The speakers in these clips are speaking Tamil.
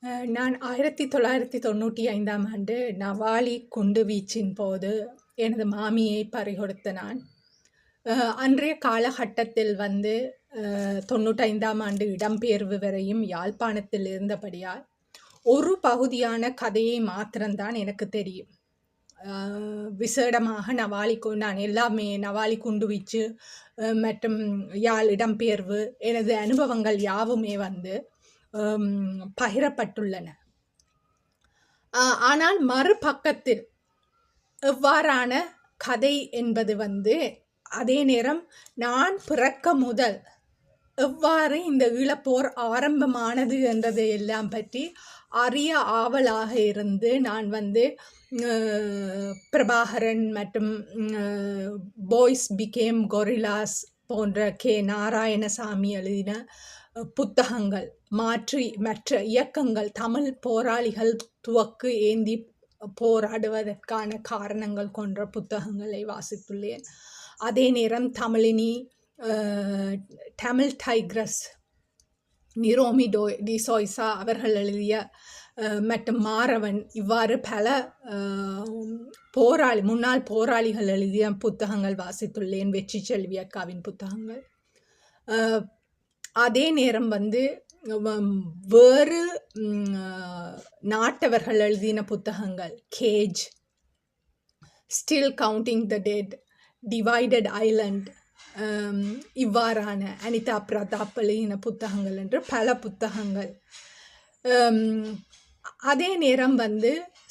நான் 1995ஆம் ஆண்டு நவாலி குண்டுவீச்சின் போது எனது மாமியை பறிகொடுத்த நான். அன்றைய காலகட்டத்தில் 95ஆம் ஆண்டு இடம்பெயர்வு வரையும் யாழ்ப்பாணத்தில் இருந்தபடியால், ஒரு பகுதியான கதையை மாத்திரம்தான் எனக்கு தெரியும். விசேடமாக நான் எல்லாமே நவாலி குண்டுவீச்சு மற்றும் யாழ் இடம்பெயர்வு எனது அனுபவங்கள் யாவுமே பகிரப்பட்டுள்ளன. ஆனால் மறுபக்கத்தில் எவ்வாறான கதை என்பது அதே நேரம் நான் பிறக்க முதல் எவ்வாறு இந்த ஈழப்போர் ஆரம்பமானது என்றதை எல்லாம் பற்றி அறிய ஆவலாக இருந்து நான் பிரபாகரன் மற்றும் பாய்ஸ் பிகேம் கொரில்லாஸ் போன்ற கே நாராயணசாமி எழுதின புத்தகங்கள், மற்ற இயக்கங்கள், தமிழ் போராளிகள் துவக்கு ஏந்தி போராடுவதற்கான காரணங்கள் கொன்ற புத்தகங்களை வாசித்துள்ளேன். அதே நேரம் தமிழினி, தமிழ் டைக்ரஸ், நிரோமி டிசோய்சா அவர்கள் எழுதிய மற்றும் மாறவன், இவ்வாறு பல முன்னாள் போராளிகள் எழுதிய புத்தகங்கள் வாசித்துள்ளேன். வெற்றி செல்வி அக்காவின் புத்தகங்கள். அதே நேரம் வேறு நாட்டவர்கள் எழுதின புத்தகங்கள், cage, still counting the dead, divided island, இவ்வாறான அனிதா பிரதாப் எழுதின புத்தகங்கள் என்று பல புத்தகங்கள். அதே நேரம்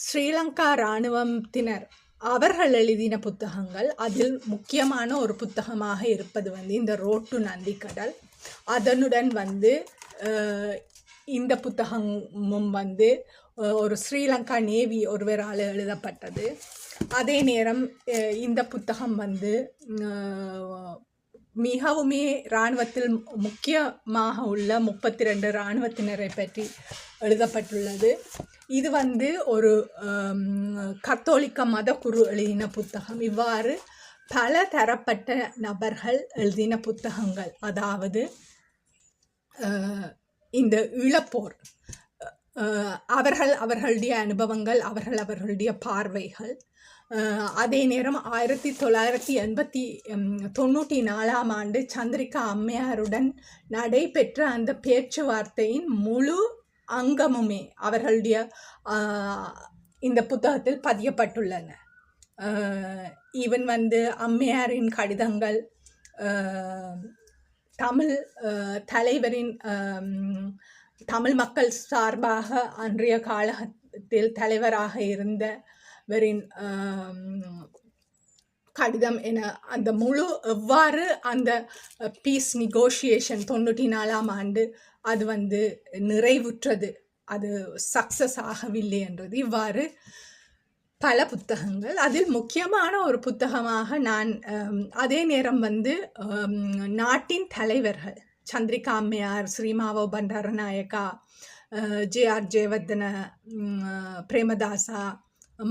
ஸ்ரீலங்கா இராணுவத்தினர் அவர்கள் எழுதின புத்தகங்கள், அதில் முக்கியமான ஒரு புத்தகமாக இருப்பது இந்த ரோட் டு நந்திக்கடல். அதனுடன் இந்த புத்தகமும் ஒரு ஸ்ரீலங்கா நேவி ஒருவரால் எழுதப்பட்டது. அதே நேரம் இந்த புத்தகம் மிகவுமே இராணுவத்தில் முக்கியமாக உள்ள 32 இராணுவத்தினரை பற்றி எழுதப்பட்டுள்ளது. இது ஒரு கத்தோலிக்க மத குரு எழுதின புத்தகம். இவ்வாறு பல தரப்பட்ட நபர்கள் எழுதின புத்தகங்கள், அதாவது இந்த ஈழப்போர், அவர்களுடைய அனுபவங்கள், அவர்களுடைய பார்வைகள். அதே நேரம் 1994ஆம் ஆண்டு சந்திரிகா அம்மையாருடன் நடைபெற்ற அந்த பேச்சுவார்த்தையின் முழு அங்கமுமே அவர்களுடைய இந்த புத்தகத்தில் பதியப்பட்டுள்ளன. ஈவன் அம்மையாரின் கடிதங்கள், தமிழ் தலைவரின், தமிழ் மக்கள் சார்பாக அன்றைய காலத்தில் தலைவராக இருந்தவரின் கடிதம் என அந்த முழு எவ்வாறு அந்த பீஸ் நெகோஷியேஷன் 94ஆம் ஆண்டு அது நிறைவுற்றது, அது சக்சஸ் ஆகவில்லை என்றது, இவ்வாறு பல புத்தகங்கள். அதில் முக்கியமான ஒரு புத்தகமாக நான் அதே நேரம் நாட்டின் தலைவர்கள், சந்திரிகா அம்மையார், ஸ்ரீமாவோ பண்டாரநாயக்கா, ஜே.ஆர். ஜெயவர்தன, பிரேமதாசா,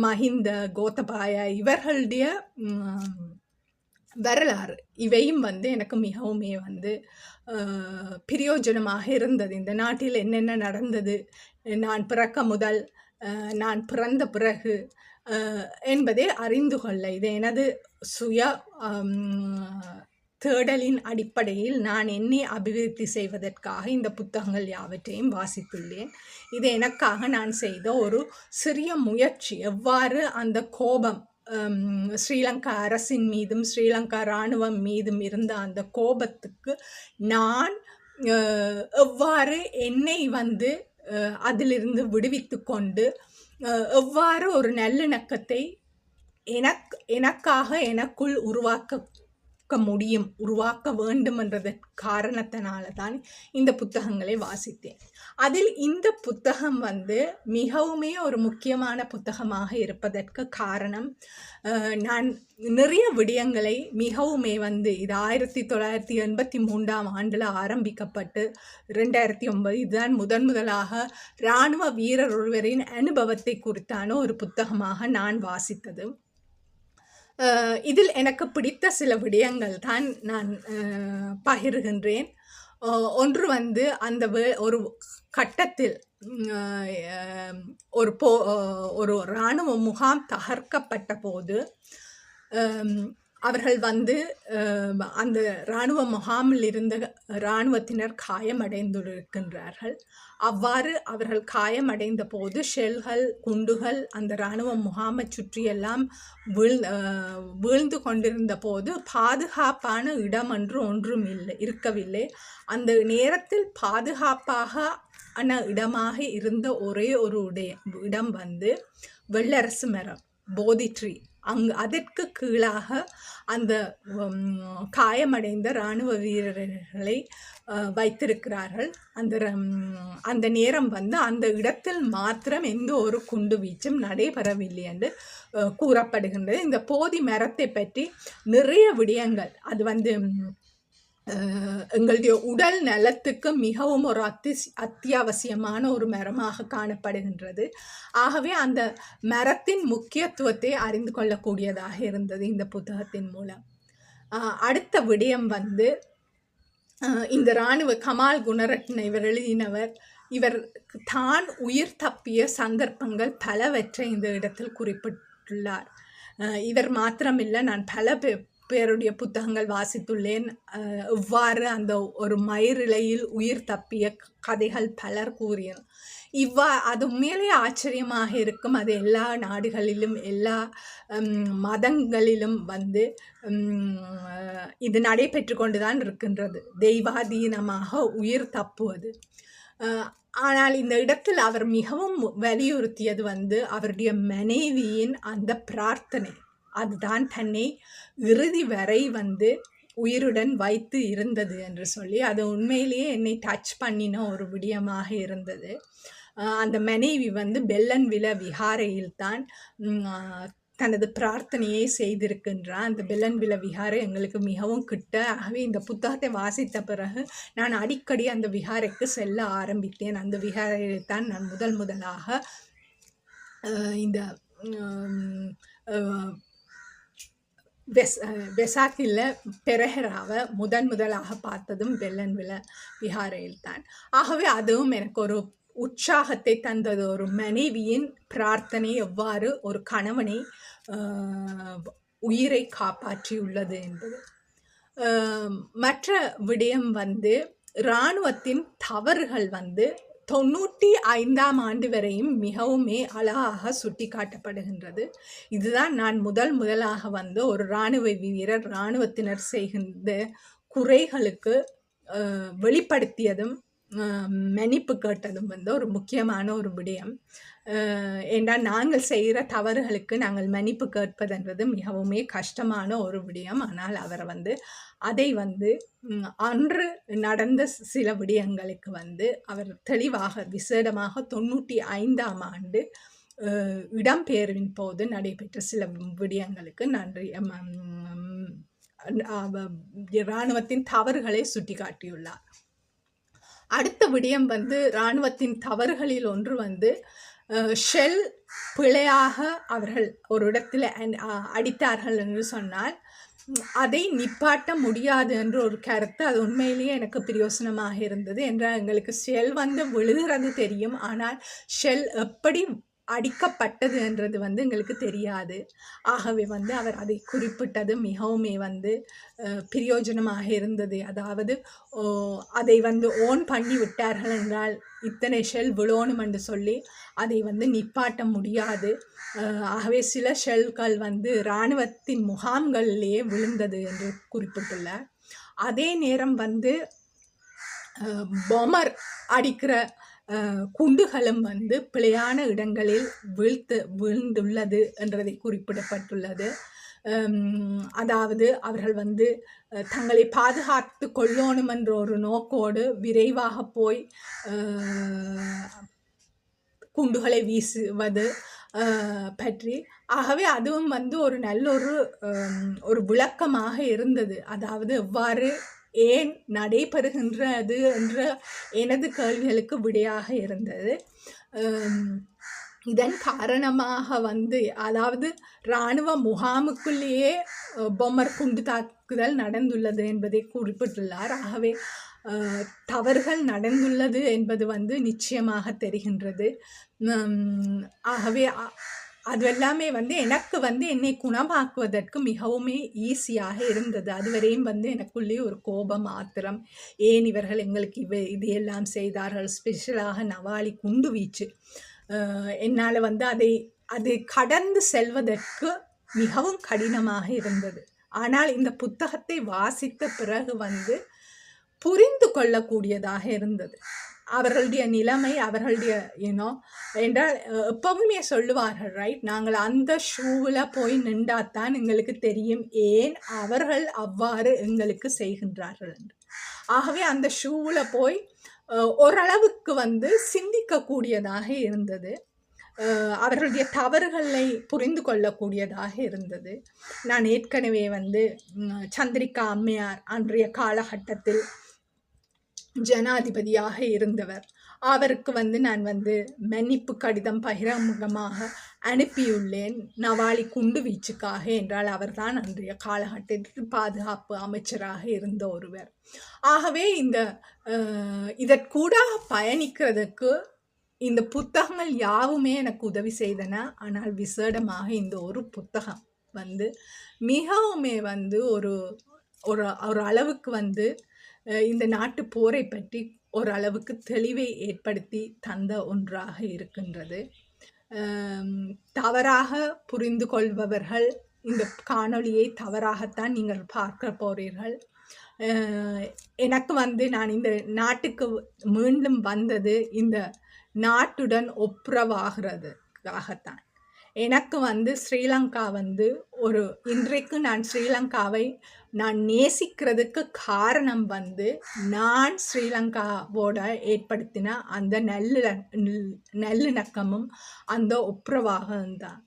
மஹிந்த, கோத்தபாய, இவர்களுடைய வரலாறு இவையும் எனக்கு மிகவுமே பிரயோஜனமாக இருந்தது. இந்த நாட்டில் என்னென்ன நடந்தது, நான் பிறக்க முதல், நான் பிறந்த பிறகு என்பதை அறிந்து கொள்ள, இது எனது சுய தேடலின் அடிப்படையில் நான் என்னை அபிவிருத்தி செய்வதற்காக இந்த புத்தகங்கள் யாவற்றையும் வாசித்துள்ளேன். இது எனக்காக நான் செய்த ஒரு சிறிய முயற்சி. எவ்வாறு அந்த கோபம், ஸ்ரீலங்கா அரசின் மீதும் ஸ்ரீலங்கா இராணுவம் மீதும் இருந்த அந்த கோபத்துக்கு நான் எவ்வாறு என்னை அதிலிருந்து விடுவித்து கொண்டு எவ்வாறு ஒரு நல்லிணக்கத்தை எனக்காக எனக்குள் உருவாக்க வேண்டும் என்ற காரணத்தினால தான் இந்த புத்தகங்களை வாசித்தேன். அதில் இந்த புத்தகம் மிகவுமே ஒரு முக்கியமான புத்தகமாக இருப்பதற்கு காரணம், நான் நிறைய விடயங்களை மிகவுமே இது 1983ஆம் ஆண்டில் ஆரம்பிக்கப்பட்டு 2009 இதுதான் முதலாக இராணுவ வீரர் ஒருவரின் அனுபவத்தை குறித்தான ஒரு புத்தகமாக நான் வாசித்தது. இதில் எனக்கு பிடித்த சில விடயங்கள் தான் நான் பகிர்கின்றேன். ஒன்று அந்த ஒரு கட்டத்தில் ஒரு ஒரு இராணுவ முகாம் தகர்க்கப்பட்ட போது அவர்கள் வந்து அந்த இராணுவ முகாமில் இருந்த இராணுவத்தினர் காயமடைந்திருக்கின்றார்கள். அவ்வாறு அவர்கள் காயமடைந்த போது ஷெல்கள், குண்டுகள் அந்த இராணுவ முகாமை சுற்றியெல்லாம் வீழ்ந்து கொண்டிருந்த போது பாதுகாப்பான இடம் என்று ஒன்றும் இருக்கவில்லை. அந்த நேரத்தில் பாதுகாப்பாக இடமாக இருந்த ஒரே ஒரு இடம் வந்து வெள்ளரசு மரம், போதி ட்ரீ. அதற்கு கீழாக அந்த காயமடைந்த இராணுவ வீரர்களை வைத்திருக்கிறார்கள். அந்த நேரம் வந்து அந்த இடத்தில் மாத்திரம் எந்த ஒரு குண்டு வீச்சும் நடைபெறவில்லை என்று கூறப்படுகின்றது. இந்த போதி மரத்தை பற்றி நிறைய விடயங்கள், அது வந்து எங்களுடைய உடல் நலத்துக்கு மிகவும் ஒரு அத்தியாவசியமான ஒரு மரமாக காணப்படுகின்றது. ஆகவே அந்த மரத்தின் முக்கியத்துவத்தை அறிந்து கொள்ளக்கூடியதாக இருந்தது இந்த புத்தகத்தின் மூலம். அடுத்த விடயம் வந்து இந்த இராணுவ கமால் குணரட்ன இவர் எழுதினவர். இவர் தான் உயிர் தப்பிய சந்தர்ப்பங்கள் பலவற்றை இந்த இடத்தில் குறிப்பிட்டுள்ளார். இவர் மாத்திரமில்லை, நான் பல பேருடைய புத்தகங்கள் வாசித்துள்ளேன். இவ்வாறு அந்த ஒரு மயிரிழையில் உயிர் தப்பிய கதைகள் பலர் கூறியது. அது உண்மையிலே ஆச்சரியமாக இருக்கும். அது எல்லா நாடுகளிலும் எல்லா மதங்களிலும் வந்து இது நடைபெற்று கொண்டுதான் இருக்கின்றது, தெய்வாதீனமாக உயிர் தப்புவது. ஆனால் இந்த இடத்தில் அவர் மிகவும் வலியுறுத்தியது வந்து அவருடைய மனைவியின் அந்த பிரார்த்தனை. அதுதான் தன்னை இறுதி வரை வந்து உயிருடன் வைத்து இருந்தது என்று சொல்லி, அது உண்மையிலேயே என்னை டச் பண்ணின ஒரு விடயமாக இருந்தது. அந்த மனைவி வந்து பெல்லன்வில விஹாரையில் தான் தனது பிரார்த்தனையை செய்திருக்கின்றார். அந்த பெல்லன்வில விஹாரை எங்களுக்கு மிகவும் கிட்ட. ஆகவே இந்த புத்தகத்தை வாசித்த பிறகு நான் அடிக்கடி அந்த விஹாரைக்கு செல்ல ஆரம்பித்தேன். அந்த விஹாரையில் தான் நான் முதலாக இந்த வெசாக்கில் பெரஹராவை முதலாக பார்த்ததும் பெல்லன்வில விஹாரையில் தான். ஆகவே அதுவும் எனக்கு ஒரு உற்சாகத்தை தந்தது. ஒரு மனைவியின் பிரார்த்தனை எவ்வாறு ஒரு கணவனை உயிரை காப்பாற்றியுள்ளது என்பது. மற்ற விடயம் வந்து இராணுவத்தின் தவறுகள் வந்து 95ஆம் ஆண்டு வரையும் மிகவுமே அழகாக சுட்டி காட்டப்படுகின்றது. இதுதான் நான் முதலாக வந்து ஒரு இராணுவ வீரர் இராணுவத்தினர் செய்கின்ற குறைகளுக்கு வெளிப்படுத்தியதும் மன்னிப்பு கேட்டதும் வந்து ஒரு முக்கியமான ஒரு விடயம். என்றால் நாங்கள் செய்கிற தவறுகளுக்கு நாங்கள் மன்னிப்பு கேட்பதென்றது மிகவுமே கஷ்டமான ஒரு விடயம். ஆனால் அவர் வந்து அதை வந்து அன்று நடந்த சில விடயங்களுக்கு வந்து அவர் தெளிவாக விசேடமாக 95ஆம் ஆண்டு இடம்பெயர்வின் போது நடைபெற்ற சில விடயங்களுக்கு நன்றி இராணுவத்தின் தவறுகளை சுட்டி காட்டியுள்ளார். அடுத்த விடயம் வந்து இராணுவத்தின் தவறுகளில் ஒன்று வந்து ஷெல் பிழையாக அவர்கள் ஒரு இடத்தில் அடித்தார்கள் என்று சொன்னால் அதை நிப்பாட்ட முடியாது என்ற ஒரு கருத்து. அது உண்மையிலேயே எனக்கு பிரயோசனமாக இருந்தது. என்றால் எங்களுக்கு ஷெல் வந்து விழுகிறது தெரியும், ஆனால் ஷெல் எப்படி அடிக்கப்பட்டது என்றது வந்து எங்களுக்கு தெரியாது. ஆகவே வந்து அவர் அதை குறிப்பிட்டது மிகவுமே வந்து பிரயோஜனமாக இருந்தது. அதாவது அதை வந்து ஓன் பண்ணி விட்டார்கள் என்றால் இத்தனை ஷெல் விழோணும் என்று சொல்லி அதை வந்து நிப்பாட்ட முடியாது. ஆகவே சில ஷெல்கள் வந்து இராணுவத்தின் முகாம்களிலேயே விழுந்தது என்று குறிப்பிட்டுள்ளார். அதே நேரம் வந்து பொமர் அடிக்கிற குண்டுகளும் வந்து பிழையான இடங்களில் வீழ்ந்துள்ளது என்றதை குறிப்பிடப்பட்டுள்ளது. அதாவது அவர்கள் வந்து தங்களை பாதுகாத்து கொள்ளணும் என்ற ஒரு நோக்கோடு விரைவாக போய் குண்டுகளை வீசுவது பற்றி. ஆகவே அதுவும் வந்து ஒரு நல்ல ஒரு விளக்கமாக இருந்தது. அதாவது எவ்வாறு ஏன் நடைபெறுகின்றது என்ற எனது கேள்விகளுக்கு விடையாக இருந்தது. இதன் காரணமாக வந்து அதாவது இராணுவ முகாமுக்குள்ளேயே பொம்மர் குண்டு தாக்குதல் நடந்துள்ளது என்பதை குறிப்பிட்டுள்ளார். ஆகவே தவறுகள் நடந்துள்ளது என்பது வந்து நிச்சயமாக தெரிகின்றது. ஆகவே அது எல்லாமே வந்து எனக்கு வந்து என்னை குணமாக்குவதற்கு மிகவுமே ஈஸியாக இருந்தது. அதுவரையும் வந்து எனக்குள்ளே ஒரு கோபம், ஆத்திரம், ஏன் இவர்கள் எங்களுக்கு இது எல்லாம் செய்தார்கள், ஸ்பெஷலாக நவாலி குண்டு வீச்சு. என்னால் வந்து அதை கடந்து செல்வதற்கு மிகவும் கடினமாக இருந்தது. ஆனால் இந்த புத்தகத்தை வாசித்த பிறகு வந்து புரிந்து கொள்ளக்கூடியதாக இருந்தது. அவர்களுடைய நிலைமை, அவர்களுடைய என்றால் எப்பவுமே சொல்லுவார்கள், ரைட், நாங்கள் அந்த ஷூவில் போய் நின்றாத்தான் எங்களுக்கு தெரியும் ஏன் அவர்கள் அவ்வாறு எங்களுக்கு செய்கின்றார்கள் என்று. ஆகவே அந்த ஷூவில் போய் ஓரளவுக்கு வந்து சிந்திக்கக்கூடியதாக இருந்தது. அவர்களுடைய தவறுகளை புரிந்து கொள்ளக்கூடியதாக இருந்தது. நான் ஏற்கனவே வந்து சந்திரிகா அம்மையார் அன்றைய காலகட்டத்தில் ஜனாதிபதியாக இருந்தவர். அவருக்கு வந்து நான் வந்து மன்னிப்பு கடிதம் பகிரங்கமாக அனுப்பியுள்ளேன், நவாலி குண்டு வீச்சுக்காக. என்றால் அவர்தான் அன்றைய காலகட்டத்தில் பாதுகாப்பு அமைச்சராக இருந்த ஒருவர். ஆகவே இதற்கூடாக பயணிக்கிறதுக்கு இந்த புத்தகங்கள் யாவுமே எனக்கு உதவி செய்தன. ஆனால் விசேடமாக இந்த ஒரு புத்தகம் வந்து மிகவுமே வந்து ஒரு ஒரு அளவுக்கு வந்து இந்த நாட்டு போரை பற்றி ஓரளவுக்கு தெளிவை ஏற்படுத்தி தந்த ஒன்றாக இருக்கின்றது. தவறாக புரிந்து கொள்பவர்கள் இந்த காணொளியை தவறாகத்தான் நீங்கள் பார்க்க போறீர்கள். எனக்கு வந்து நான் இந்த நாட்டுக்கு மீண்டும் வந்தது இந்த நாட்டுடன் ஒப்புரவாகிறதுக்காகத்தான். எனக்கு வந்து ஸ்ரீலங்கா வந்து இன்றைக்கு நான் ஸ்ரீலங்காவை நான் நேசிக்கிறதுக்கு காரணம் வந்து நான் ஸ்ரீலங்காவோட ஏற்படுத்தின அந்த நல்லிணக்கமும் அந்த ஒப்புரவாகவும் தான்.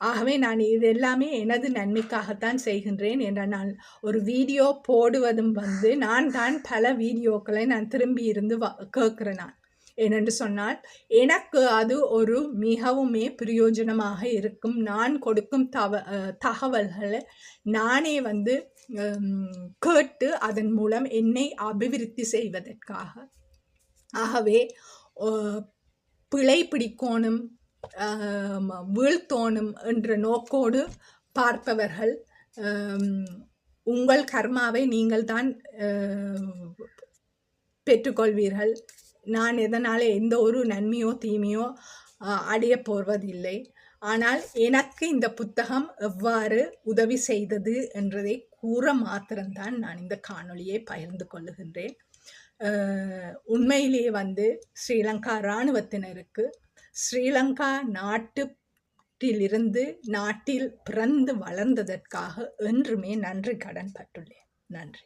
ஆகவே நான் இது எல்லாமே எனது நன்மைக்காகத்தான் செய்கின்றேன். என்ற நான் ஒரு வீடியோ போடுவதும் வந்து நான் தான் பல வீடியோக்களை நான் திரும்பி இருந்து கேட்குறேன். நான் ஏனென்று சொன்னால் எனக்கு அது ஒரு மிகவுமே பிரயோஜனமாக இருக்கும். நான் கொடுக்கும் தகவல்களை நானே வந்து கேட்டு அதன் மூலம் என்னை அபிவிருத்தி செய்வதற்காக. ஆகவே பிழை பிடிக்கோணும், வீழ்த்தோணும் என்ற நோக்கோடு பார்ப்பவர்கள் உங்கள் கர்மாவை நீங்கள் தான் பெற்றுக்கொள்வீர்கள். நான் எதனால் எந்த ஒரு நன்மையோ தீமையோ அடைய போவதில்லை. ஆனால் எனக்கு இந்த புத்தகம் எவ்வாறு உதவி செய்தது என்றதை கூற மாத்திரம்தான் நான் இந்த காணொளியை பகிர்ந்து கொள்ளுகின்றேன். உண்மையிலேயே வந்து ஸ்ரீலங்கா இராணுவத்தினருக்கு ஸ்ரீலங்கா நாட்டிலிருந்து நாட்டில் பிறந்து வளர்ந்ததற்காக என்றுமே நன்றி கடன் பட்டுள்ளேன். நன்றி.